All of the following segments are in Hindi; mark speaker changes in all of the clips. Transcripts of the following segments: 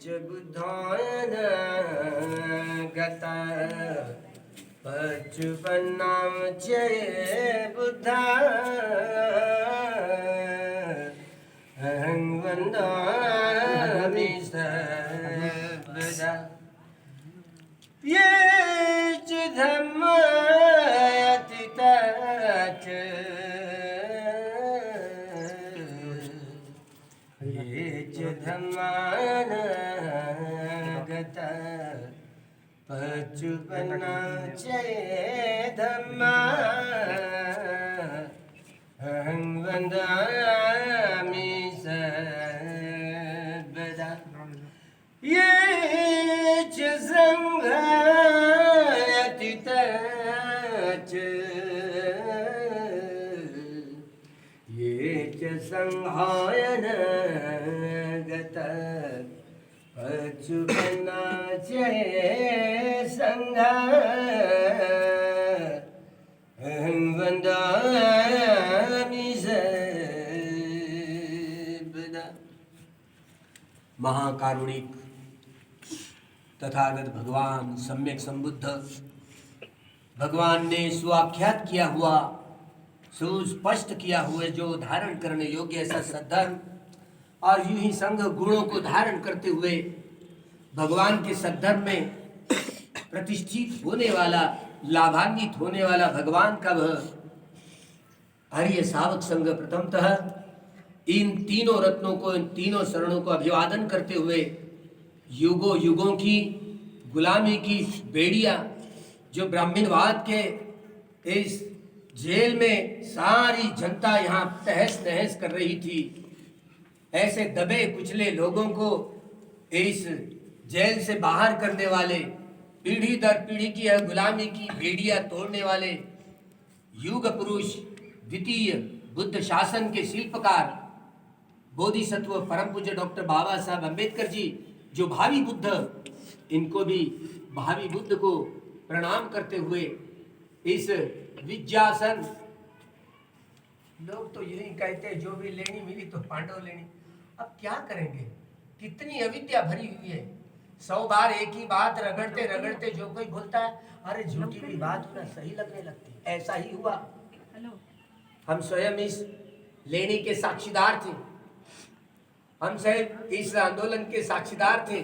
Speaker 1: च बुद्धायन गता पचुपन्नाम जय बुद्धा अहं वन्दामि सर्वदा ये च धम्मायतिता च ये च धम्मानागता पचुपन्ना च धम्मा अहं वन्दामि सर्वदा ये च संघायतिता च ये च संहायन गता पचुपन्ना च संघा अहं वन्दामि सर्वदा। महाकारुणिक तथागत भगवान सम्यक संबुद्ध भगवान ने स्वाख्यात किया हुआ सुस्पष्ट किया हुए जो धारण करने योग्य ऐसा सद्धर्म और यूं ही संघ गुणों को धारण करते हुए भगवान के सद्धर्म में प्रतिष्ठित होने वाला लाभान्वित होने वाला भगवान का वह हरिय सावक संघ प्रथमतः इन तीनों रत्नों को इन तीनों शरणों को अभिवादन करते हुए युगों युगों की गुलामी की बेड़िया जो ब्राह्मणवाद के इस जेल में सारी जनता यहाँ तहस नहस कर रही थी, ऐसे दबे कुचले लोगों को इस जेल से बाहर करने वाले पीढ़ी दर पीढ़ी की यह गुलामी की बेड़िया तोड़ने वाले युग पुरुष द्वितीय बुद्ध शासन के शिल्पकार बोधिसत्व परम पूज्य डॉक्टर बाबा साहब अम्बेडकर जी जो भावी बुद्ध, इनको भी भावी बुद्ध को प्रणाम करते हुए इस विद्यासन, लोग तो यही कहते हैं जो भी लेनी मिली तो पांडव लेनी। अब क्या करेंगे, कितनी अविद्या भरी हुई है। 100 बार एक ही बात रगड़ते रगड़ते जो कोई बोलता है अरे झूठी भी बात होना सही लगने लगती। ऐसा ही हुआ। हम स्वयं इस लेनी के साक्षीदार थे, हम स्वयं इस आंदोलन के साक्षीदार थे।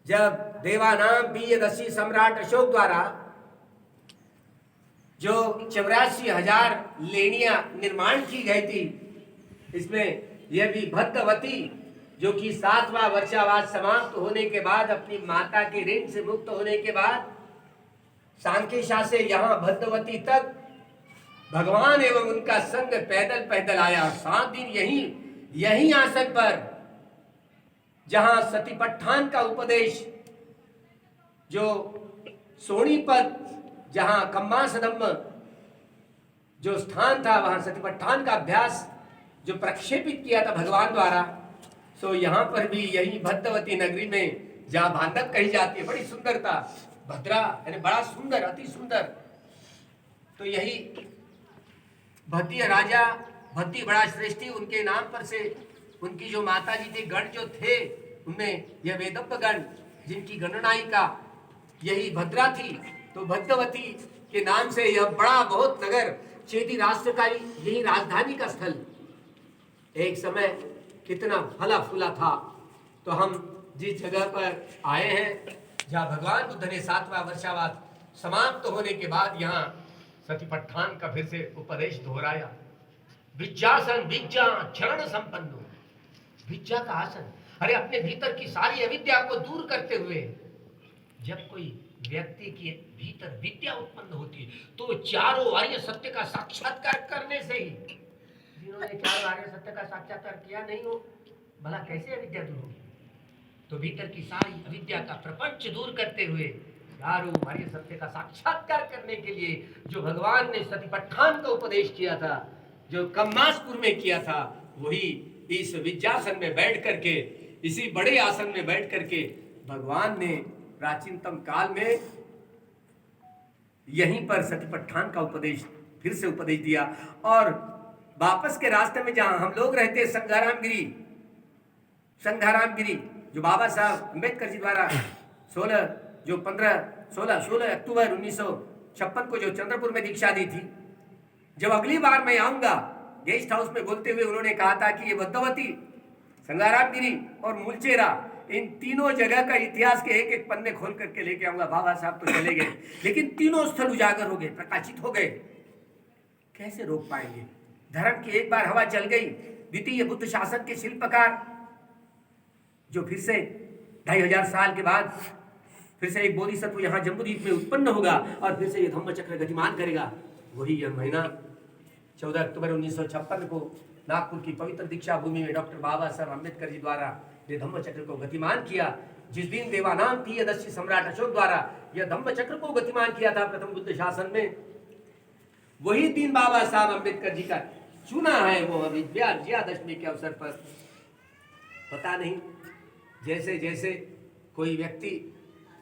Speaker 1: जब देवानाम बीयदसी सम्राट अशोक द्वारा जो 84,000 लेनियां निर्माण की गई थी, इसमें यह भी भद्रवती जो कि 7वां वर्षावास समाप्त होने के बाद अपनी माता के ऋण से मुक्त होने के बाद सांकेशा से यहाँ भद्रवती तक भगवान एवं उनका संग पैदल पैदल आया। 7 दिन यही आसन पर जहां सतीपट्ठान का उपदेश, जो सोनीपत जहां कम्मासदम्म जो स्थान था वहां सतीपट्ठान का अभ्यास जो प्रक्षेपित किया था भगवान द्वारा, सो यहाँ पर भी यही भद्रवती नगरी में जहाँ बांधव कही जाती है, बड़ी सुंदरता भद्रा यानी बड़ा सुंदर, अति सुंदर। तो यही भद्दी राजा भद्दी बड़ा श्रेष्ठी उनके नाम पर से उनकी जो माता जी थे, गण जो थे उनमें यह वेदव्य गण जिनकी गणनायिका यही भद्रा थी। तो भद्रवती के नाम से यह बड़ा बहुत नगर चेदी राष्ट्र का यही राजधानी का स्थल एक समय कितना फला फूला था। तो हम जिस जगह पर आए हैं जहाँ भगवान बुद्ध ने 7वां वर्षावास समाप्त होने के बाद यहाँ सतीपट्ठान का फिर से उपदेश दोहराया। विद्यासन विद्या चरण संपन्नो, विद्या का आसन। अरे अपने भीतर की सारी अविद्या को दूर करते हुए जब कोई व्यक्ति के भीतर विद्या उत्पन्न होती है तो चारों आर्य सत्य का साक्षात्कार करने से ही, जिन्होंने चारों आर्य सत्य का साक्षात्कार किया नहीं हो, भला कैसे अविद्या दूर होगी। तो भीतर की सारी अविद्या का प्रपंच दूर करते हुए चारों आर्य सत्य का साक्षात्कार करने के लिए जो भगवान ने सतीपट्ठान का उपदेश किया था, जो कम्मासपुर में किया था, वही इस विद्यासन में बैठ करके, इसी बड़े आसन में बैठ करके भगवान ने प्राचीनतम काल में यहीं पर सतीपट्ठान का उपदेश फिर से उपदेश दिया। और वापस के रास्ते में जहां हम लोग रहते संघाराम गिरी जो बाबा साहब अम्बेडकर जी द्वारा 16 अक्टूबर 1956 को जो चंद्रपुर में दीक्षा दी थी, जब अगली बार मैं आऊंगा गेस्ट हाउस में बोलते हुए उन्होंने कहा था कि ये भद्रवती, संगारामगिरी और मुलचेरा, इन तीनों जगह का इतिहास के एक एक पन्ने खोल करके लेके आऊंगा। बाबा साहब तो चले गए, लेकिन तीनों स्थल उजागर हो गए, प्रकाशित हो गए। कैसे रोक पाएंगे? धर्म की एक बार हवा चल गई, द्वितीय बुद्ध शासन के शिल्पकार जो फिर से 2500 साल के बाद फिर से एक बोधिसत्व यहाँ जम्बूद्वीप में उत्पन्न होगा और फिर से ये धम्म चक्र गतिमान करेगा। वही यह महीना 14 अक्टूबर 1956 को नागपुर की पवित्र दीक्षा भूमि में डॉक्टर बाबा साहब अम्बेडकर जी द्वारा ये धम्म चक्र को गतिमान किया। जिस दिन देवानाम तीयदर्शी सम्राट अशोक द्वारा यह धम्म चक्र को गतिमान किया था प्रथम बुद्ध शासन में, वही दिन बाबा साहब अम्बेडकर जी का चुना है वो अभी विजयादशमी के अवसर पर। पता नहीं, जैसे जैसे कोई व्यक्ति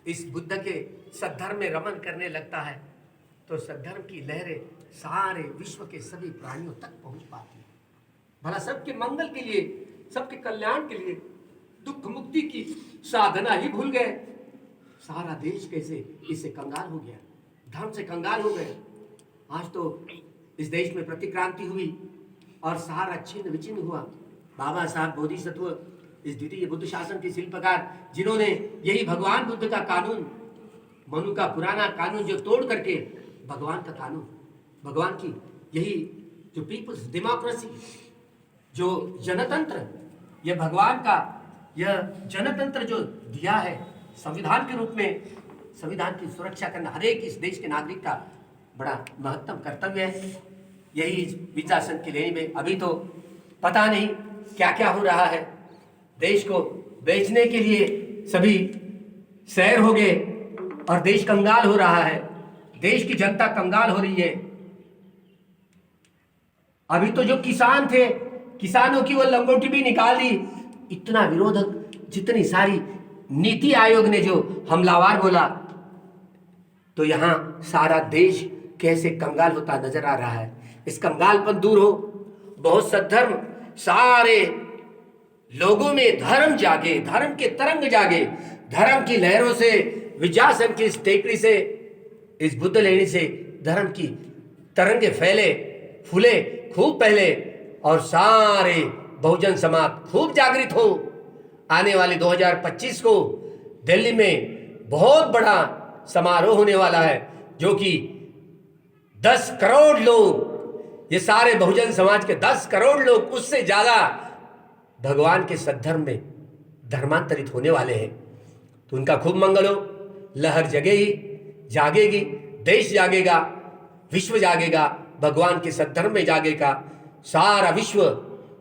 Speaker 1: इस बुद्ध के सद्धर्म में रमन करने लगता है तो सद्धर्म की लहरें सारे विश्व के सभी प्राणियों तक पहुंच पाती है। भला सबके मंगल के लिए, सबके कल्याण के लिए दुख मुक्ति की साधना ही भूल गए। सारा देश कैसे इससे कंगाल हो गया, धर्म से कंगाल हो गए। आज तो इस देश में प्रतिक्रांति हुई और सारा छिन्न विचिन्न हुआ। बाबा साहब बोधिसत्व, इस द्वितीय बुद्ध शासन के शिल्पकार, जिन्होंने यही भगवान बुद्ध का कानून, मनु का पुराना कानून जो तोड़ करके भगवान का कानून, भगवान की यही जो पीपुल्स डेमोक्रेसी, जो जनतंत्र, यह भगवान का यह जनतंत्र जो दिया है संविधान के रूप में, संविधान की सुरक्षा करना हर एक इस देश के नागरिक का बड़ा महत्तम कर्तव्य है। यही विचासन की लेनी में अभी तो पता नहीं क्या क्या हो रहा है। देश को बेचने के लिए सभी सैर हो गए और देश कंगाल हो रहा है, देश की जनता कंगाल हो रही है। अभी तो जो किसान थे, किसानों की वो लंगोटी भी निकाल दी। इतना विरोधक, जितनी सारी नीति आयोग ने जो हमलावर बोला, तो यहां सारा देश कैसे कंगाल होता नजर आ रहा है। इस कंगालपन दूर हो, बहुत सद्धर्म, सारे लोगों में धर्म जागे, धर्म के तरंग जागे, धर्म की लहरों से, विद्यासन की इस टेकरी से, इस बुद्ध लेनी से धर्म की तरंगे फैले, फूले खूब पहले और सारे बहुजन समाज खूब जागृत हो। आने वाले 2025 को दिल्ली में बहुत बड़ा समारोह होने वाला है, जो कि 10 करोड़ लोग, ये सारे बहुजन समाज के 10 करोड़ लोग, उससे ज्यादा भगवान के सद्धर्म में धर्मांतरित होने वाले हैं। तो उनका खूब मंगल हो, लहर जगेगी, जागेगी, देश जागेगा, विश्व जागेगा, भगवान के सद्धर्म में जागेगा। सारा विश्व,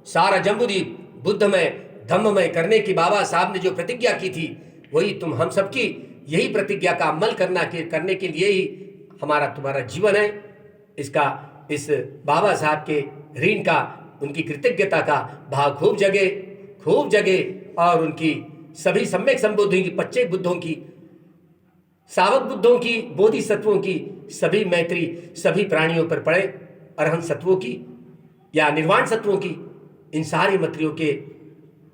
Speaker 1: सारा जम्बूद्वीप बुद्धमय, धम्ममय करने की बाबा साहब ने जो प्रतिज्ञा की थी, वही तुम हम सबकी यही प्रतिज्ञा का अमल करने के लिए ही हमारा तुम्हारा जीवन है। इसका, इस बाबा साहब के ऋण का, उनकी कृतज्ञता का भाव खूब जगे और उनकी सभी सम्यक संबोधि की, 25 बुद्धों की, सावक बुद्धों की, बोधिसत्वों की सभी मैत्री सभी प्राणियों पर पड़े, अरहंत सत्वों की या निर्वाण सत्वों की, इन सारे मंत्रियों के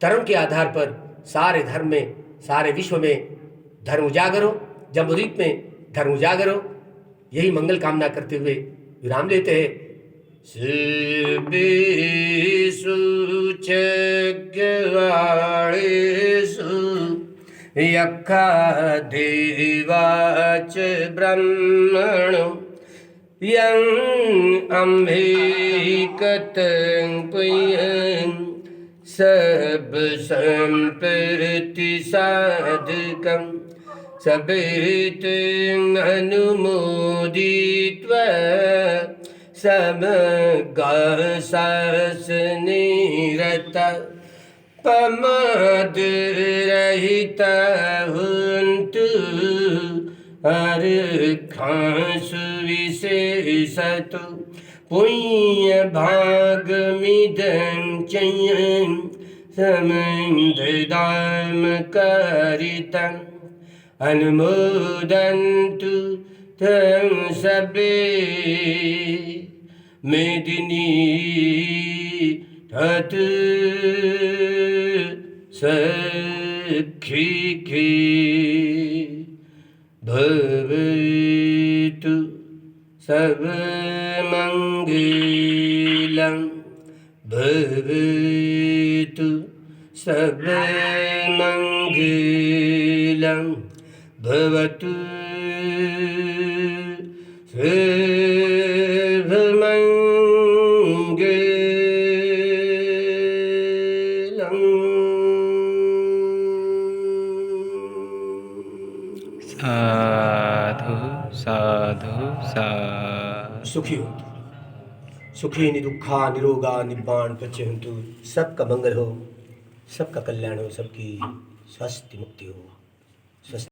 Speaker 1: धर्म के आधार पर सारे धर्म में, सारे विश्व में धर्म उजागर हो, जम्बूद्वीप में धर्म उजागर हो। यही मंगल कामना करते हुए विराम लेते हैं। सर्वेषु चक्रवाणेषु यक्खा देवाच ब्रह्मणो यं अम्बिकतं पुयं सब संप्रति साधकं सबेतं अनुमोदित्वा समगासासनिरता पमादरहिता हुन्तु अर्खांसु विशेषतो पुण्यभागमिदं चयं समन्ददाम कारितम् अनुमोदन्तु तं सबे मेदिनी तत् सुखी भवतु सर्वमङ्गलं भवतु सर्वमङ्गलं भवतु
Speaker 2: साधु साधु साधु।
Speaker 1: सुखी हो, सुखी निदुखा निरोगा निब्बाण पच्यंतु। सबका मंगल हो, सबका कल्याण हो, सबकी स्वास्थ्य मुक्ति हो।